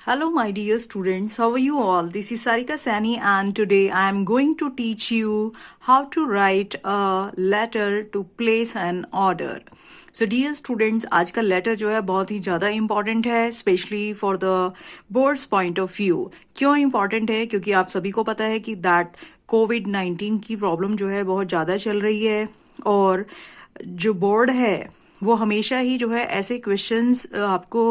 Hello, my dear students. How are you all? This is Sarika Sani, and today I am going to teach you how to write a letter to place an order. So, dear students, आज का letter जो है बहुत ही ज़्यादा important है, specially for the boards point of view. क्यों important है? क्योंकि आप सभी को पता है कि दैट कोविड-19 की प्रॉब्लम जो है बहुत ज़्यादा चल रही है, और जो बोर्ड है वो हमेशा ही जो है ऐसे क्वेश्चंस आपको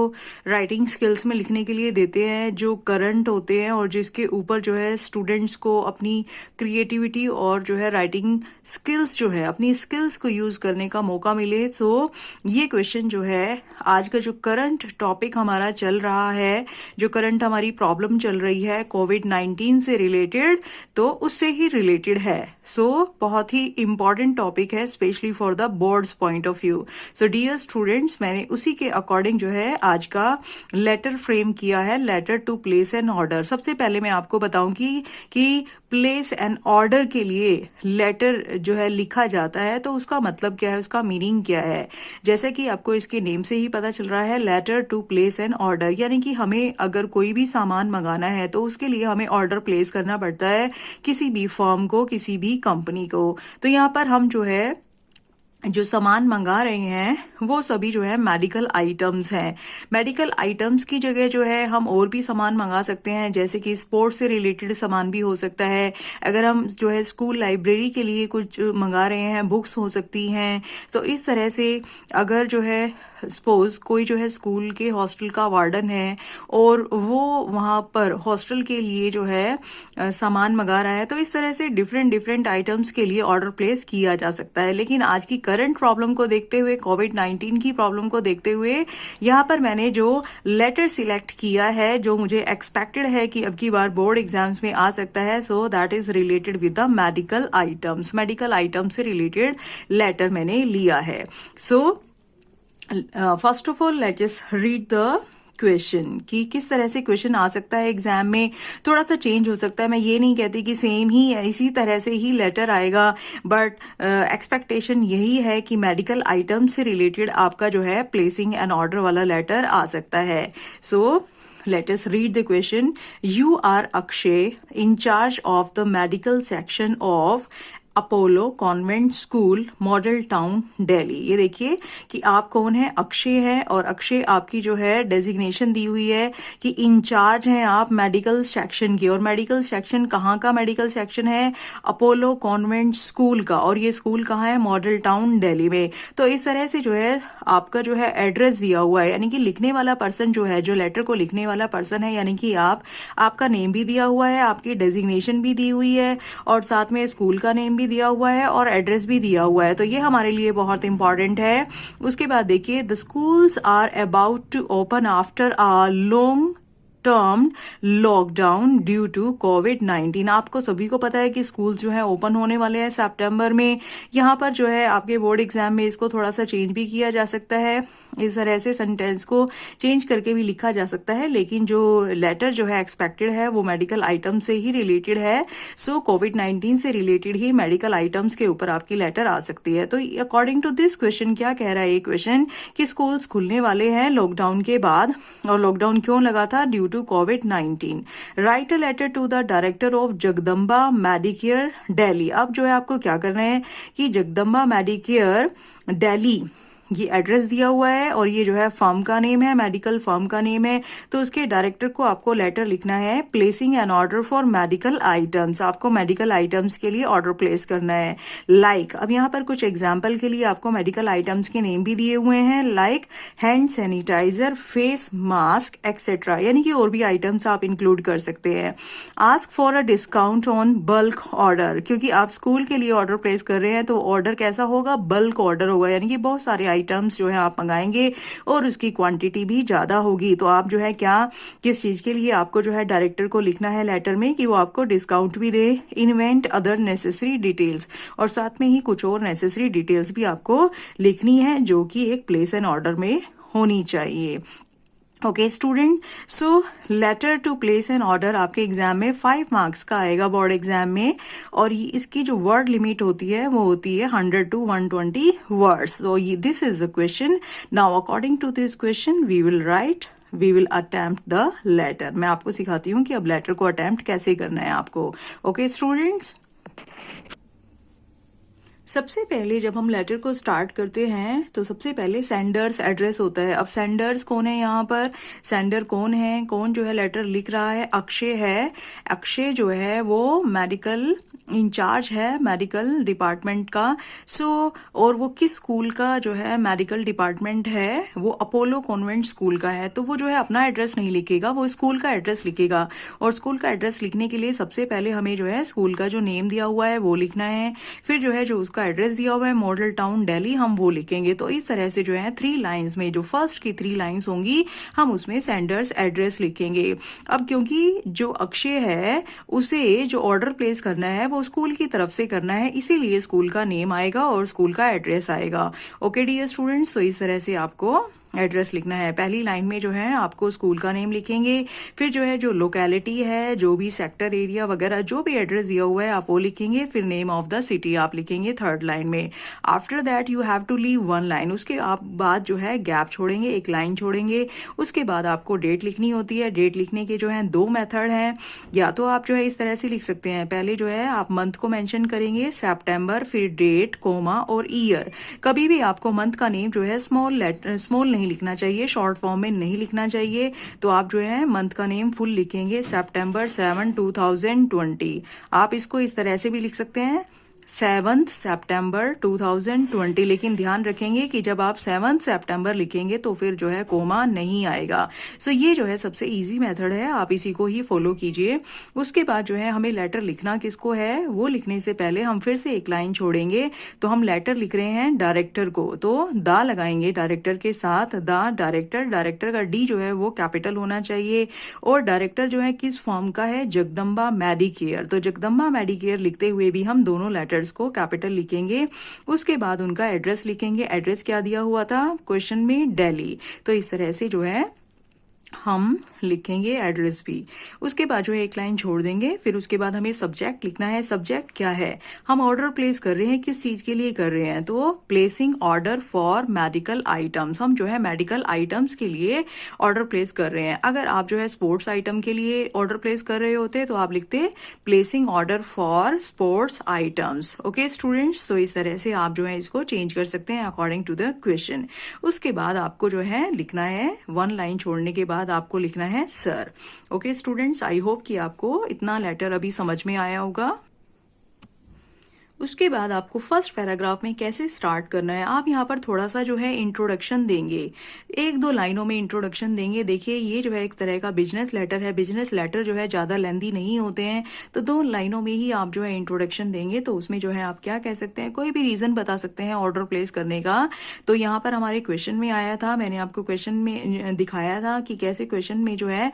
राइटिंग स्किल्स में लिखने के लिए देते हैं जो करंट होते हैं और जिसके ऊपर जो है स्टूडेंट्स को अपनी क्रिएटिविटी और जो है राइटिंग स्किल्स जो है अपनी स्किल्स को यूज़ करने का मौका मिले. सो ये क्वेश्चन जो है आज का जो करंट टॉपिक हमारा चल रहा है, जो करंट हमारी प्रॉब्लम चल रही है कोविड-19 से रिलेटेड, तो उससे ही रिलेटेड है. सो बहुत ही इम्पॉर्टेंट टॉपिक है, specially for the boards point of view. So dear students, मैंने उसी के अकॉर्डिंग जो है आज का लेटर फ्रेम किया है, letter to place an order. सबसे पहले मैं आपको बताऊं कि प्लेस एन ऑर्डर के लिए लेटर जो है लिखा जाता है तो उसका मतलब क्या है, उसका मीनिंग क्या है. जैसे कि आपको इसके नेम से ही पता चल रहा है, letter to place an order, यानी कि हमें अगर कोई भी सामान मंगाना है तो उसके लिए हमें ऑर्डर प्लेस करना पड़ता है किसी भी फर्म को, किसी भी कंपनी को. तो यहाँ पर हम जो है जो सामान मंगा रहे हैं वो सभी जो है मेडिकल आइटम्स हैं. मेडिकल आइटम्स की जगह जो है हम और भी सामान मंगा सकते हैं, जैसे कि स्पोर्ट्स से रिलेटेड सामान भी हो सकता है. अगर हम जो है स्कूल लाइब्रेरी के लिए कुछ मंगा रहे हैं, बुक्स हो सकती हैं. तो इस तरह से अगर जो है सपोज कोई जो है स्कूल के हॉस्टल का वार्डन है और वो वहाँ पर हॉस्टल के लिए जो है सामान मंगा रहा है, तो इस तरह से डिफरेंट आइटम्स के लिए ऑर्डर प्लेस किया जा सकता है. लेकिन आज की करंट प्रॉब्लम को देखते हुए, कोविड-19 की प्रॉब्लम को देखते हुए, यहाँ पर मैंने जो लेटर सिलेक्ट किया है जो मुझे एक्सपेक्टेड है कि अब की बार बोर्ड एग्जाम्स में आ सकता है, so that is related with the medical items. Medical items से रिलेटेड लेटर मैंने लिया है. So first of all let's just read the question कि किस तरह से क्वेश्चन आ सकता है एग्जाम में. थोड़ा सा चेंज हो सकता है, मैं ये नहीं कहती कि सेम ही इसी तरह से ही लेटर आएगा, बट एक्सपेक्टेशन यही है कि मेडिकल आइटम से रिलेटेड आपका जो है प्लेसिंग एन ऑर्डर वाला लेटर आ सकता है. सो let us read the question. You are Akshay, in charge of the medical section of Apollo convent school, model town, Delhi. ये देखिए कि आप कौन है, अक्षय है, और अक्षय आपकी जो है डेजिग्नेशन दी हुई है कि इंचार्ज हैं आप मेडिकल सेक्शन की. और मेडिकल सेक्शन कहाँ का मेडिकल सेक्शन है? अपोलो कॉन्वेंट स्कूल का. और ये स्कूल कहाँ है? मॉडल टाउन, दिल्ली में. तो इस तरह से जो है आपका जो है एड्रेस दिया हुआ है, यानी कि लिखने वाला पर्सन जो है, जो लेटर को लिखने वाला पर्सन है, यानी कि आपका नेम भी दिया हुआ है, आपकी डेजिग्नेशन भी दी हुई है, और साथ में स्कूल का नेम भी दिया हुआ है और एड्रेस भी दिया हुआ है. तो ये हमारे लिए बहुत इंपॉर्टेंट है. उसके बाद देखिए, the schools are about to open after a long term lockdown due to कोविड-19. आपको सभी को पता है कि स्कूल जो है ओपन होने वाले हैं सितंबर में. यहाँ पर जो है आपके बोर्ड एग्जाम में इसको थोड़ा सा चेंज भी किया जा सकता है, इस तरह से सेंटेंस को चेंज करके भी लिखा जा सकता है, लेकिन जो लेटर जो है एक्सपेक्टेड है वो मेडिकल आइटम से ही रिलेटेड है. सो कोविड-19 से रिलेटेड ही मेडिकल आइटम्स के ऊपर आपकी लेटर आ सकती है. तो अकॉर्डिंग टू दिस क्वेश्चन क्या कह रहा है ये क्वेश्चन कि स्कूल्स खुलने वाले हैं लॉकडाउन के बाद, और लॉकडाउन क्यों लगा था? ड्यू टू कोविड-19. Write a letter to the director of Jagdamba Medicare, Delhi. अब जो है आपको क्या करना है कि जगदम्बा मेडिकेयर, दिल्ली, ये एड्रेस दिया हुआ है और ये जो है फर्म का नेम है, मेडिकल फर्म का नेम है. तो उसके डायरेक्टर को आपको लेटर लिखना है placing an order for medical items. आपको मेडिकल आइटम्स के लिए ऑर्डर प्लेस करना है. लाइक अब यहाँ पर कुछ एग्जाम्पल के लिए आपको मेडिकल आइटम्स के नेम भी दिए हुए हैं, like hand sanitiser, face mask etcetera, यानी कि और भी आइटम्स आप इंक्लूड कर सकते हैं. Ask for a discount on bulk order, क्योंकि आप स्कूल के लिए ऑर्डर प्लेस कर रहे हैं तो ऑर्डर कैसा होगा? बल्क ऑर्डर होगा, यानी कि बहुत सारे आइटम्स जो है आप मंगाएंगे और उसकी क्वांटिटी भी ज्यादा होगी. तो आप जो है किस चीज के लिए आपको जो है डायरेक्टर को लिखना है लेटर में कि वो आपको डिस्काउंट भी दे. इन्वेंट अदर नेसेसरी डिटेल्स, और साथ में ही कुछ और नेसेसरी डिटेल्स भी आपको लिखनी है जो कि एक प्लेस एन ऑर्डर में होनी चाहिए. Okay student, so letter to place an order आपके एग्जाम में 5 मार्क्स का आएगा बोर्ड एग्जाम में, और इसकी जो वर्ड लिमिट होती है वो होती है 100 to 120 words. So this is the question. Now according to this question we will write we will attempt the letter. मैं आपको सिखाती हूँ कि अब लेटर को अटेम्प्ट कैसे करना है आपको। ओके स्टूडेंट्स, सबसे पहले जब हम लेटर को स्टार्ट करते हैं तो सबसे पहले सेंडर्स एड्रेस होता है। अब सेंडर्स कौन है, यहाँ पर सेंडर कौन है, कौन जो है लेटर लिख रहा है, अक्षय है। अक्षय जो है वो मेडिकल इंचार्ज है मेडिकल डिपार्टमेंट का। और वो किस स्कूल का जो है मेडिकल डिपार्टमेंट है, वो अपोलो कॉन्वेंट स्कूल का है। तो वो जो है अपना एड्रेस नहीं लिखेगा, वो स्कूल का एड्रेस लिखेगा। और स्कूल का एड्रेस लिखने के लिए सबसे पहले हमें जो है स्कूल का जो नेम दिया हुआ है वो लिखना है। फिर जो है जो उसका एड्रेस दिया हुआ है मॉडल टाउन दिल्ली, हम वो लिखेंगे। तो इस तरह से जो है 3 लाइंस में, जो फर्स्ट की 3 लाइंस होंगी, हम उसमें सेंडर्स एड्रेस लिखेंगे। अब क्योंकि जो अक्षय है उसे जो ऑर्डर प्लेस करना है वो स्कूल की तरफ से करना है, इसीलिए स्कूल का नेम आएगा और स्कूल का एड्रेस आएगा। ओके डियर स्टूडेंट्स, तो इस तरह से आपको एड्रेस लिखना है। पहली लाइन में जो है आपको स्कूल का नेम लिखेंगे, फिर जो है जो लोकेलिटी है, जो भी सेक्टर एरिया वगैरह जो भी एड्रेस दिया हुआ है आप वो लिखेंगे। फिर नेम ऑफ द सिटी आप लिखेंगे थर्ड लाइन में। After that you have to leave 1 line, उसके आप बाद जो है गैप छोड़ेंगे, एक लाइन छोड़ेंगे। उसके बाद आपको डेट लिखनी होती है। डेट लिखने के जो है 2 मेथड हैं। या तो आप जो है इस तरह से लिख सकते हैं, पहले जो है आप मंथ को मेंशन करेंगे सितंबर, फिर डेट, कोमा और ईयर। कभी भी आपको मंथ का नेम जो है स्मॉल नहीं लिखना चाहिए, शॉर्ट फॉर्म में नहीं लिखना चाहिए। तो आप जो है मंथ का नेम फुल लिखेंगे सितंबर 7, 2020। आप इसको इस तरह से भी लिख सकते हैं 7 सितंबर 2020, लेकिन ध्यान रखेंगे कि जब आप 7 सितंबर लिखेंगे तो फिर जो है कोमा नहीं आएगा। सो ये जो है सबसे इजी मेथड है, आप इसी को ही फॉलो कीजिए। उसके बाद जो है हमें लेटर लिखना किसको है, वो लिखने से पहले हम फिर से एक लाइन छोड़ेंगे। तो हम लेटर लिख रहे हैं डायरेक्टर को, तो दा लगाएंगे डायरेक्टर के साथ, दा डायरेक्टर। डायरेक्टर का डी जो है वो कैपिटल होना चाहिए। और डायरेक्टर जो है किस फॉर्म का है, जगदम्बा मेडिकेयर। तो जगदम्बा मेडिकेयर लिखते हुए भी हम दोनों लेटर को कैपिटल लिखेंगे। उसके बाद उनका एड्रेस लिखेंगे। एड्रेस क्या दिया हुआ था क्वेश्चन में, दिल्ली। तो इस तरह से जो है हम लिखेंगे एड्रेस भी। उसके बाद जो है एक लाइन छोड़ देंगे। फिर उसके बाद हमें सब्जेक्ट लिखना है। सब्जेक्ट क्या है, हम ऑर्डर प्लेस कर रहे हैं, किस चीज के लिए कर रहे हैं, तो placing order for medical items. हम जो है मेडिकल आइटम्स के लिए ऑर्डर प्लेस कर रहे हैं। अगर आप जो है स्पोर्ट्स आइटम के लिए ऑर्डर प्लेस कर रहे होते तो आप लिखते placing order for sports items. Okay students, तो इस तरह से आप जो है इसको चेंज कर सकते हैं अकॉर्डिंग टू द क्वेश्चन। उसके बाद आपको जो है लिखना है 1 लाइन छोड़ने के बाद आपको लिखना है sir. Okay students, I hope कि आपको इतना लेटर अभी समझ में आया होगा। उसके बाद आपको फर्स्ट पैराग्राफ में कैसे स्टार्ट करना है, आप यहाँ पर थोड़ा सा जो है इंट्रोडक्शन देंगे, 1-2 लाइनों में इंट्रोडक्शन देंगे। देखिए ये जो है एक तरह का बिजनेस लेटर है। बिजनेस लेटर जो है ज़्यादा लेंदी नहीं होते हैं, तो 2 लाइनों में ही आप जो है इंट्रोडक्शन देंगे। तो उसमें जो है आप क्या कह सकते हैं, कोई भी रीज़न बता सकते हैं ऑर्डर प्लेस करने का। तो यहाँ पर हमारे क्वेश्चन में आया था, मैंने आपको क्वेश्चन में दिखाया था कि कैसे क्वेश्चन में जो है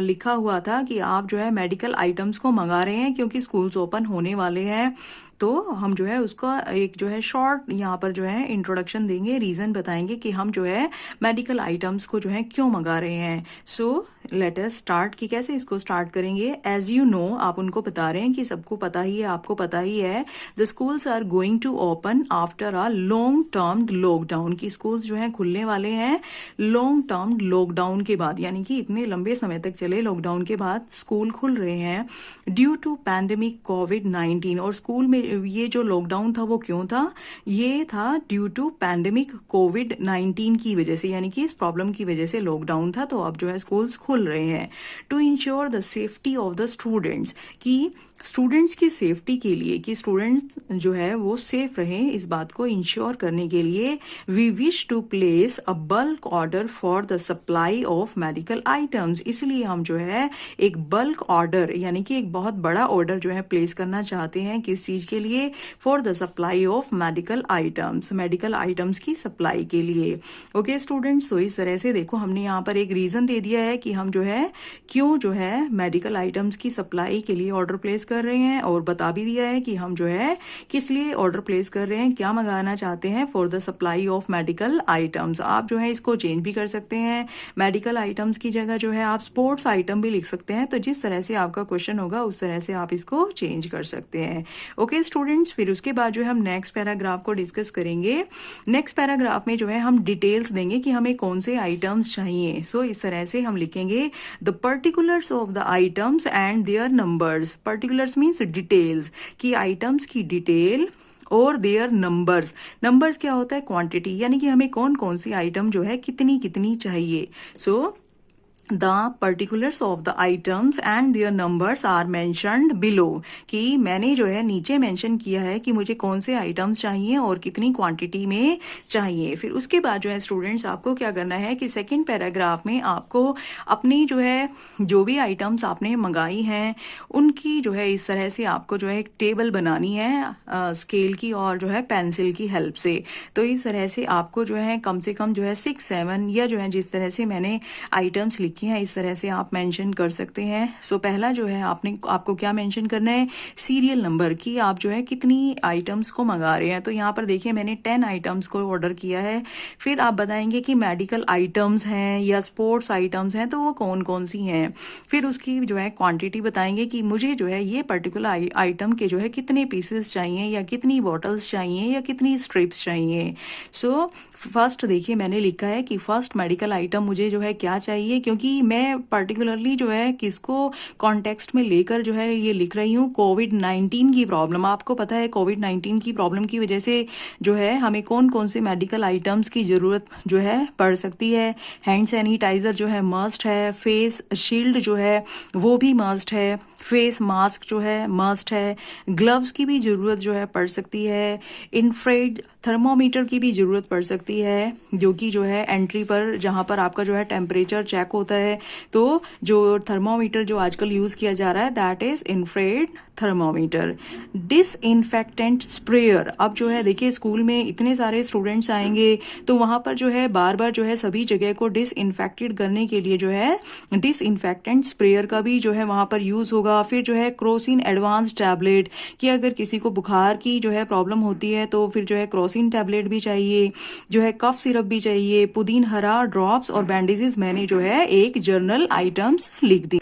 लिखा हुआ था कि आप जो है मेडिकल आइटम्स को मंगा रहे हैं क्योंकि स्कूल्स ओपन होने वाले हैं। तो हम जो है उसका एक जो है शॉर्ट यहाँ पर जो है इंट्रोडक्शन देंगे, रीज़न बताएंगे कि हम जो है मेडिकल आइटम्स को जो है क्यों मंगा रहे हैं। सो लेट अस स्टार्ट, कि कैसे इसको स्टार्ट करेंगे। एज यू नो, आप उनको बता रहे हैं कि सबको पता ही है, आपको पता ही है, the schools are going to open after a long term lockdown, की स्कूल्स जो है खुलने वाले हैं लॉन्ग टर्म लॉकडाउन के बाद, यानी कि इतने लंबे समय तक चले लॉकडाउन के बाद स्कूल खुल रहे हैं ड्यू टू पैंडेमिक कोविड-19। और स्कूल में ये जो लॉकडाउन था वो क्यों था, ये था ड्यू टू पैंडेमिक कोविड-19 की वजह से, यानी कि इस प्रॉब्लम की वजह से लॉकडाउन था। तो अब जो है स्कूल्स खुल रहे हैं। To ensure the safety of the students, की स्टूडेंट्स की सेफ्टी के लिए, कि स्टूडेंट्स जो है वो सेफ रहें, इस बात को इंश्योर करने के लिए we wish to place a bulk order for the supply of medical items. इसलिए हम जो है एक बल्क ऑर्डर, यानी कि एक बहुत बड़ा ऑर्डर जो है प्लेस करना चाहते हैं, किस चीज के लिए, for the supply of medical items, medical items की सप्लाई के लिए। ओके स्टूडेंट्स, तो इस तरह से देखो हमने यहाँ पर एक रीजन दे दिया है कि हम हम जो है क्यों जो है मेडिकल आइटम्स की सप्लाई के लिए ऑर्डर प्लेस कर रहे हैं, और बता भी दिया है कि हम जो है किस लिए ऑर्डर प्लेस कर रहे हैं, क्या मंगाना चाहते हैं for the supply of medical items. आप जो है इसको चेंज भी कर सकते हैं, मेडिकल आइटम्स की जगह जो है आप स्पोर्ट्स आइटम भी लिख सकते हैं। तो जिस तरह से आपका क्वेश्चन होगा उस तरह से आप इसको चेंज कर सकते हैं। ओके स्टूडेंट्स, फिर उसके बाद जो है हम नेक्स्ट पैराग्राफ को डिस्कस करेंगे। नेक्स्ट पैराग्राफ में जो है हम डिटेल्स देंगे कि हमें कौन से आइटम्स चाहिए। सो इस तरह से हम लिखेंगे the particulars of the items and their numbers. Particulars means details, कि आइटम्स की डिटेल और देयर नंबर्स। नंबर्स क्या होता है? क्वांटिटी, यानी कि हमें कौन कौन सी आइटम जो है कितनी कितनी चाहिए। So the particulars of the items and their numbers are mentioned below, कि मैंने जो है नीचे मेंशन किया है कि मुझे कौन से आइटम्स चाहिए और कितनी क्वांटिटी में चाहिए। फिर उसके बाद जो है स्टूडेंट्स आपको क्या करना है कि सेकंड पैराग्राफ में आपको अपनी जो है जो भी आइटम्स आपने मंगाई हैं उनकी जो है इस तरह से आपको जो है एक टेबल बनानी है स्केल की और जो है पेंसिल की हेल्प से। तो इस तरह से आपको जो है कम से कम जो है 6-7 या जो है जिस तरह से मैंने आइटम्स लिखी हैं इस तरह से आप मेंशन कर सकते हैं। सो पहला जो है आपको क्या मेंशन करना है? सीरियल नंबर, की आप जो है कितनी आइटम्स को मंगा रहे हैं। तो यहाँ पर देखिए मैंने 10 आइटम्स को ऑर्डर किया है। फिर आप बताएंगे कि मेडिकल आइटम्स हैं या स्पोर्ट्स आइटम्स हैं तो वो कौन कौन सी हैं। फिर उसकी जो है क्वांटिटी बताएंगे कि मुझे जो है ये पर्टिकुलर आइटम के जो है कितने पीसेस चाहिए या कितनी बॉटल्स चाहिए या कितनी स्ट्रिप्स चाहिए। सो फर्स्ट देखिए मैंने लिखा है कि फर्स्ट मेडिकल आइटम मुझे जो है क्या चाहिए, क्योंकि मैं पर्टिकुलरली जो है किसको कॉन्टेक्स्ट में लेकर जो है ये लिख रही हूँ, कोविड-19 की प्रॉब्लम। आपको पता है कोविड-19 की प्रॉब्लम की वजह से जो है हमें कौन कौन से मेडिकल आइटम्स की जरूरत जो है पड़ सकती है। हैंड सैनिटाइजर जो है मस्ट है, फेस शील्ड जो है वो भी मस्ट है, फेस मास्क जो है मस्ट है, ग्लव्स की भी जरूरत जो है पड़ सकती है, इंफ्रारेड थर्मोमीटर की भी जरूरत पड़ सकती है, जो कि जो है एंट्री पर जहां पर आपका जो है टेम्परेचर चेक होता है। तो जो थर्मोमीटर जो आजकल यूज किया जा रहा है that is infrared thermometer. Disinfectant sprayer, अब जो है देखिए स्कूल में इतने सारे स्टूडेंट्स आएंगे तो वहां पर जो है बार बार जो है सभी जगह को डिसइंफेक्टेड करने के लिए जो है डिसइंफेक्टेंट स्प्रेयर का भी जो है वहां पर यूज होगा। फिर जो है क्रोसिन एडवांस टैबलेट, कि अगर किसी को बुखार की जो है प्रॉब्लम होती है तो फिर जो है क्रोसिन टैबलेट भी चाहिए, जो है कफ सिरप भी चाहिए, पुदीन हरा ड्रॉप्स और बैंडेजेस मैंने जो है एक जर्नल आइटम्स लिख दी।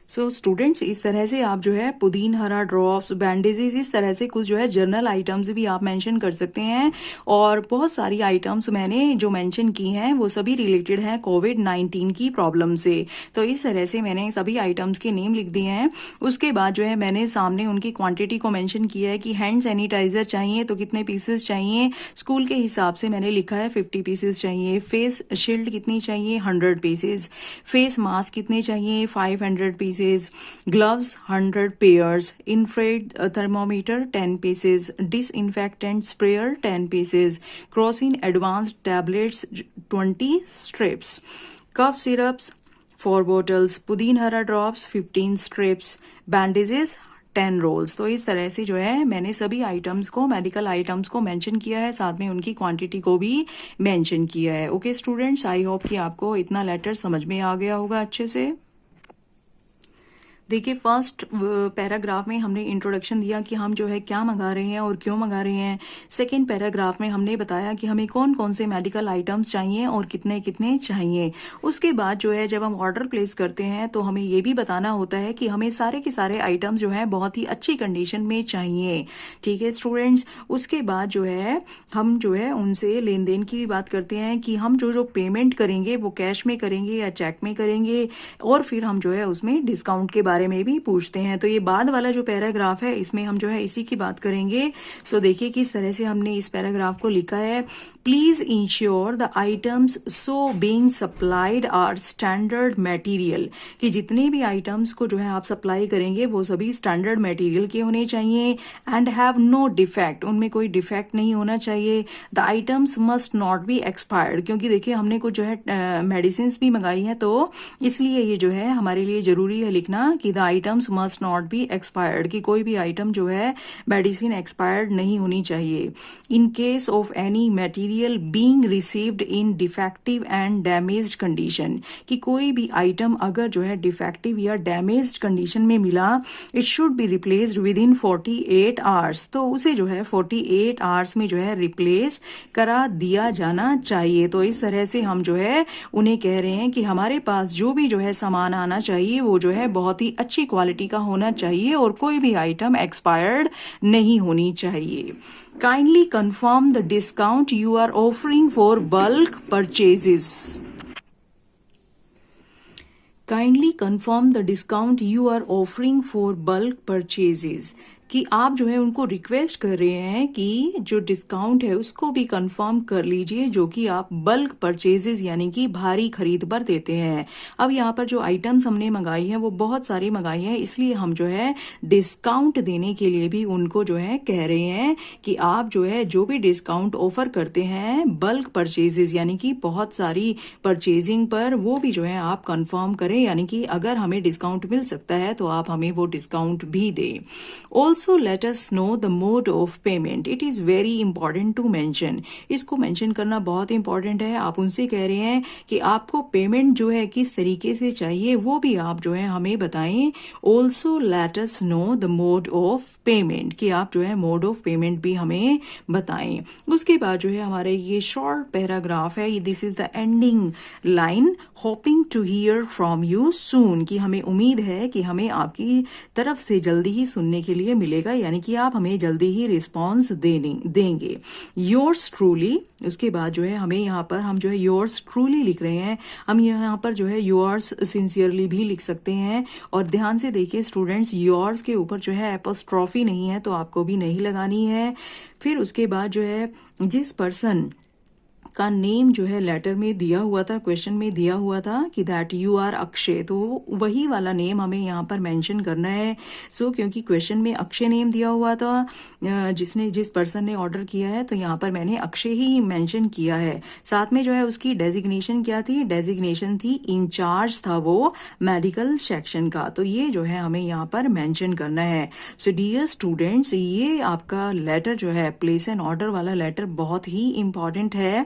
सो स्टूडेंट्स इस तरह से आप जो है पुदीन हरा ड्रॉप्स बैंडेजेस इस तरह से कुछ जो है जर्नल आइटम्स भी आप मेंशन कर सकते हैं। और बहुत सारी आइटम्स मैंने जो मेंशन की हैं वो सभी रिलेटेड हैं कोविड-19 की प्रॉब्लम से। तो इस तरह से मैंने सभी आइटम्स के नेम लिख दिए हैं। उसके बाद जो है मैंने सामने उनकी क्वांटिटी को मेंशन किया है कि हैंड सैनिटाइजर चाहिए तो कितने पीसेस चाहिए। स्कूल के हिसाब से मैंने लिखा है 50 पीसेस चाहिए। फेस शील्ड कितनी चाहिए? 100 पीसेस। फेस मास्क कितने चाहिए? 500 pieces. Gloves 100 pairs, infrared thermometer 10 pieces, disinfectant sprayer 10 pieces, Crocin advanced tablets 20 strips, cough syrups 4 bottles, Pudin hara drops 15 strips, bandages 10 roles. तो इस तरह से जो है मैंने सभी आइटम्स को मेडिकल आइटम्स को मेंशन किया है, साथ में उनकी क्वांटिटी को भी मेंशन किया है। ओके स्टूडेंट्स, आई होप कि आपको इतना लेटर समझ में आ गया होगा अच्छे से। देखिए फर्स्ट पैराग्राफ में हमने इंट्रोडक्शन दिया कि हम जो है क्या मंगा रहे हैं और क्यों मंगा रहे हैं। सेकंड पैराग्राफ में हमने बताया कि हमें कौन कौन से मेडिकल आइटम्स चाहिए और कितने कितने चाहिए। उसके बाद जो है जब हम ऑर्डर प्लेस करते हैं तो हमें ये भी बताना होता है कि हमें सारे के सारे आइटम्स जो है बहुत ही अच्छी कंडीशन में चाहिए। ठीक है स्टूडेंट्स, उसके बाद जो है हम जो है उनसे लेन देन की भी बात करते हैं कि हम जो पेमेंट करेंगे वो कैश में करेंगे या चेक में करेंगे, और फिर हम जो है उसमें डिस्काउंट के बारे में भी पूछते हैं। तो ये बाद वाला जो पैराग्राफ है इसमें हम जो है इसी की बात करेंगे। सो देखिए किस तरह से हमने इस पैराग्राफ को लिखा है। Please ensure the items so being supplied are standard material, कि जितने भी आइटम्स को जो है आप सप्लाई करेंगे वो सभी स्टैंडर्ड मटेरियल के होने चाहिए। एंड हैव नो डिफेक्ट, उनमें कोई डिफेक्ट नहीं होना चाहिए। The items must not be expired, क्योंकि देखिए हमने कुछ जो है मेडिसिन भी मंगाई है तो इसलिए ये जो है हमारे लिए जरूरी है लिखना कि the items must not be expired, कि कोई भी आइटम जो है मेडिसिन एक्सपायर्ड नहीं होनी चाहिए। In case of any material being received in defective and damaged condition, कि कोई भी आइटम अगर जो है डिफेक्टिव या डैमेज्ड कंडीशन में मिला, it should be replaced with in 48 hours, तो उसे जो है 48 आवर्स में जो है रिप्लेस करा दिया जाना चाहिए। तो इस तरह से हम जो है उन्हें कह रहे हैं कि हमारे पास जो भी जो है सामान आना चाहिए वो जो है बहुत ही अच्छी क्वालिटी का होना चाहिए और कोई भी आइटम एक्सपायर्ड नहीं होनी चाहिए। Kindly confirm the discount you are offering for bulk purchases. Kindly confirm the discount you are offering for bulk purchases, कि आप जो है उनको रिक्वेस्ट कर रहे हैं कि जो डिस्काउंट है उसको भी कंफर्म कर लीजिए जो कि आप बल्क परचेजेस यानी कि भारी खरीद पर देते हैं। अब यहाँ पर जो आइटम्स हमने मंगाई है वो बहुत सारी मंगाई है, इसलिए हम जो है डिस्काउंट देने के लिए भी उनको जो है कह रहे हैं कि आप जो है जो भी डिस्काउंट ऑफर करते हैं बल्क परचेजेस यानी कि बहुत सारी परचेजिंग पर, वो भी जो है आप कंफर्म करें, यानी कि अगर हमें डिस्काउंट मिल सकता है तो आप हमें वो डिस्काउंट भी दें। Also let us know the mode of payment. It is very important to mention. इसको मेंशन करना बहुत इंपॉर्टेंट है। आप उनसे कह रहे हैं कि आपको पेमेंट जो है किस तरीके से चाहिए वो भी आप जो है हमें बताएं। Also let us know the mode of payment, कि आप जो है मोड ऑफ पेमेंट भी हमें बताएं। उसके बाद जो है हमारे ये शॉर्ट पैराग्राफ है, this is the ending line, hoping to hear from you soon, कि हमें उम्मीद है कि हमें आपकी तरफ से जल्दी ही सुनने के लिए मिलेगा, यानी कि आप हमें जल्दी ही रिस्पॉन्स देंगे। योर्स ट्रूली, उसके बाद जो है हमें यहाँ पर हम जो है योर्स ट्रूली लिख रहे हैं, हम यहाँ पर जो है योर्स सिंसियरली भी लिख सकते हैं। और ध्यान से देखिए स्टूडेंट्स, योर्स के ऊपर जो है एपोस्ट्रॉफी नहीं है तो आपको भी नहीं लगानी है। फिर उसके बाद जो है जिस पर्सन का नेम जो है लेटर में दिया हुआ था, क्वेश्चन में दिया हुआ था कि दैट यू आर अक्षय, तो वही वाला नेम हमें यहाँ पर मेंशन करना है। सो क्योंकि क्वेश्चन में अक्षय नेम दिया हुआ था जिस पर्सन ने ऑर्डर किया है, तो यहाँ पर मैंने अक्षय ही मेंशन किया है। साथ में जो है उसकी डेजिग्नेशन क्या थी, डेजिग्नेशन थी इंचार्ज था वो मेडिकल सेक्शन का, तो ये जो है हमें यहाँ पर मेंशन करना है। सो डियर स्टूडेंट्स, ये आपका लेटर जो है प्लेस एन ऑर्डर वाला लेटर बहुत ही इंपॉर्टेंट है।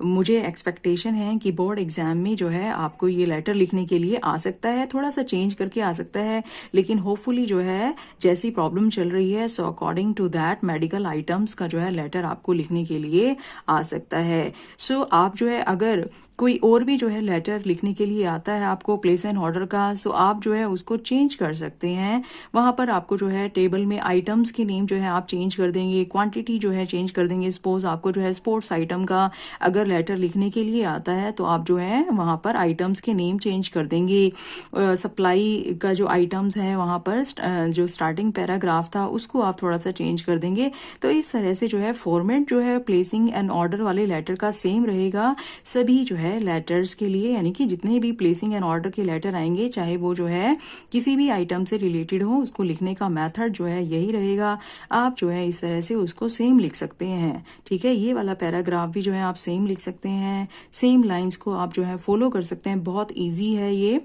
मुझे एक्सपेक्टेशन है कि बोर्ड एग्जाम में जो है आपको ये लेटर लिखने के लिए आ सकता है, थोड़ा सा चेंज करके आ सकता है, लेकिन होपफुली जो है जैसी प्रॉब्लम चल रही है so according to that medical items का जो है लेटर आपको लिखने के लिए आ सकता है। सो आप जो है अगर कोई और भी जो है लेटर लिखने के लिए आता है आपको प्लेस एन ऑर्डर का, सो आप जो है उसको चेंज कर सकते हैं। वहां पर आपको जो है टेबल में आइटम्स के नेम जो है आप चेंज कर देंगे, क्वांटिटी जो है चेंज कर देंगे। सपोज आपको जो है स्पोर्ट्स आइटम का अगर लेटर लिखने के लिए आता है तो आप जो है वहां पर आइटम्स के नेम चेंज कर देंगे। सप्लाई का जो आइटम्स है वहां पर जो स्टार्टिंग पैराग्राफ था उसको आप थोड़ा सा चेंज कर देंगे। तो इस तरह से जो है फॉर्मेट जो है प्लेसिंग एन ऑर्डर वाले लेटर का सेम रहेगा सभी जो है लेटर्स के लिए, यानी कि जितने भी प्लेसिंग एन ऑर्डर के लेटर आएंगे चाहे वो जो है किसी भी आइटम से रिलेटेड हो, उसको लिखने का मेथड जो है यही रहेगा। आप जो है इस तरह से उसको सेम लिख सकते हैं। ठीक है, ये वाला पैराग्राफ भी जो है आप सेम लिख सकते हैं, सेम लाइंस को आप जो है फॉलो कर सकते हैं, बहुत ईजी है ये।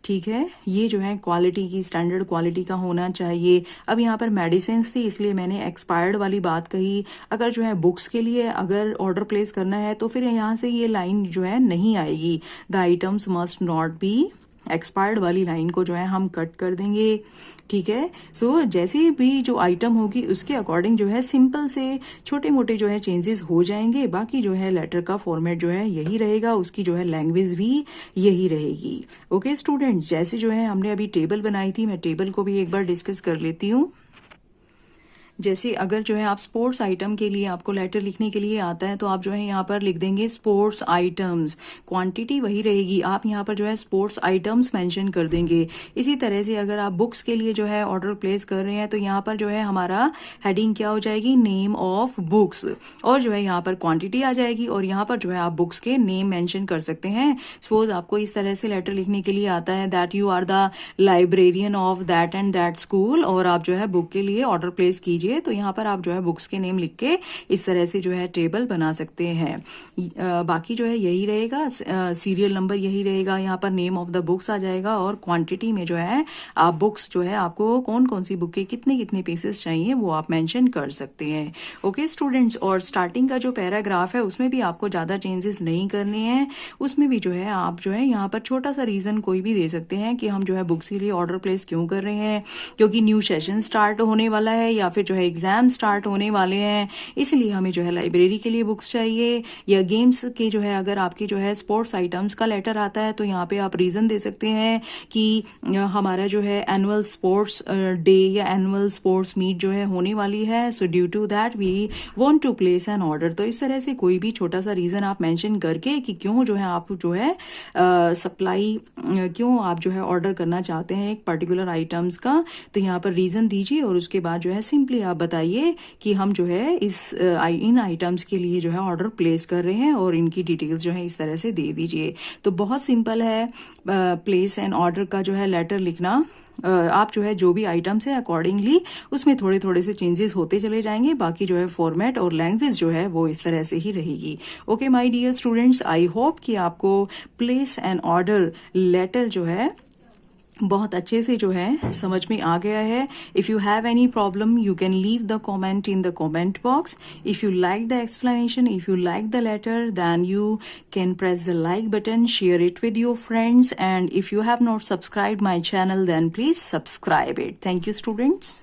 ठीक है, ये जो है क्वालिटी की स्टैंडर्ड क्वालिटी का होना चाहिए। अब यहाँ पर मेडिसिन थी इसलिए मैंने एक्सपायर्ड वाली बात कही। अगर जो है बुक्स के लिए अगर ऑर्डर प्लेस करना है तो फिर यहाँ से ये लाइन जो है नहीं आएगी, the items must not be expired वाली लाइन को जो है हम कट कर देंगे। ठीक है, सो जैसे भी जो आइटम होगी उसके अकॉर्डिंग जो है सिंपल से छोटे मोटे जो है चेंजेस हो जाएंगे, बाकी जो है लेटर का फॉर्मेट जो है यही रहेगा, उसकी जो है लैंग्वेज भी यही रहेगी। ओके स्टूडेंट्स, जैसे जो है हमने अभी टेबल बनाई थी, मैं टेबल को भी एक बार डिस्कस कर लेती हूँ। जैसे अगर जो है आप स्पोर्ट्स आइटम के लिए आपको लेटर लिखने के लिए आता है तो आप जो है यहाँ पर लिख देंगे स्पोर्ट्स आइटम्स, क्वांटिटी वही रहेगी, आप यहाँ पर जो है स्पोर्ट्स आइटम्स मेंशन कर देंगे। इसी तरह से अगर आप बुक्स के लिए जो है ऑर्डर प्लेस कर रहे हैं तो यहाँ पर जो है हमारा हेडिंग क्या हो जाएगी, नेम ऑफ बुक्स, और जो है यहाँ पर क्वांटिटी आ जाएगी और यहाँ पर जो है आप बुक्स के नेम मेंशन कर सकते हैं। सपोज आपको इस तरह से लेटर लिखने के लिए आता है that you are the librarian of that and that school, और आप जो है बुक के लिए ऑर्डर प्लेस कीजिए दीजिए। तो यहाँ पर आप जो है बुक्स के नेम लिख के इस तरह से जो है टेबल बना सकते हैं। बाकी जो है यही रहेगा, सीरियल नंबर यही रहेगा, यहाँ पर नेम ऑफ द बुक्स आ जाएगा और क्वांटिटी में जो है आप बुक्स जो है आपको कौन कौन सी बुक के कितने कितने पीसेस चाहिए वो आप मेंशन कर सकते हैं। ओके स्टूडेंट्स, और स्टार्टिंग का जो पैराग्राफ है उसमें भी आपको ज़्यादा चेंजेस नहीं करने हैं। उसमें भी जो है आप जो है यहाँ पर छोटा सा रीज़न कोई भी दे सकते हैं कि हम जो है बुक्स के लिए ऑर्डर प्लेस क्यों कर रहे हैं, क्योंकि न्यू सेशन स्टार्ट होने वाला है या फिर जो है एग्जाम स्टार्ट होने वाले हैं, इसलिए हमें जो है लाइब्रेरी के लिए बुक्स चाहिए। या गेम्स के जो है अगर आपके जो है स्पोर्ट्स आइटम्स का लेटर आता है तो यहाँ पे आप रीज़न दे सकते हैं कि हमारा जो है एनुअल स्पोर्ट्स डे या एनुअल स्पोर्ट्स मीट जो है होने वाली है, so due to that we want to place an order. तो इस तरह से कोई भी छोटा सा रीज़न आप मेंशन करके कि क्यों जो है आप जो है सप्लाई क्यों आप जो है ऑर्डर करना चाहते हैं एक पर्टिकुलर आइटम्स का, तो यहाँ पर रीज़न दीजिए और उसके बाद जो है सिंपली आप बताइए कि हम जो है इन आइटम्स के लिए जो है ऑर्डर प्लेस कर रहे हैं और इनकी डिटेल्स जो है इस तरह से दे दीजिए। तो बहुत सिंपल है प्लेस एन ऑर्डर का जो है लेटर लिखना। आप जो है जो भी आइटम्स है अकॉर्डिंगली उसमें थोड़े थोड़े से चेंजेस होते चले जाएंगे, बाकी जो है फॉर्मेट और लैंग्वेज जो है वो इस तरह से ही रहेगी। Okay my dear students, I hope कि आपको प्लेस एन ऑर्डर लेटर जो है बहुत अच्छे से जो है समझ में आ गया है। If you have any problem you can leave the comment in the comment box. If you like the explanation, if you like the letter, then you can press the like button, share it with your friends, and if you have not subscribed my channel then please subscribe it. Thank you students.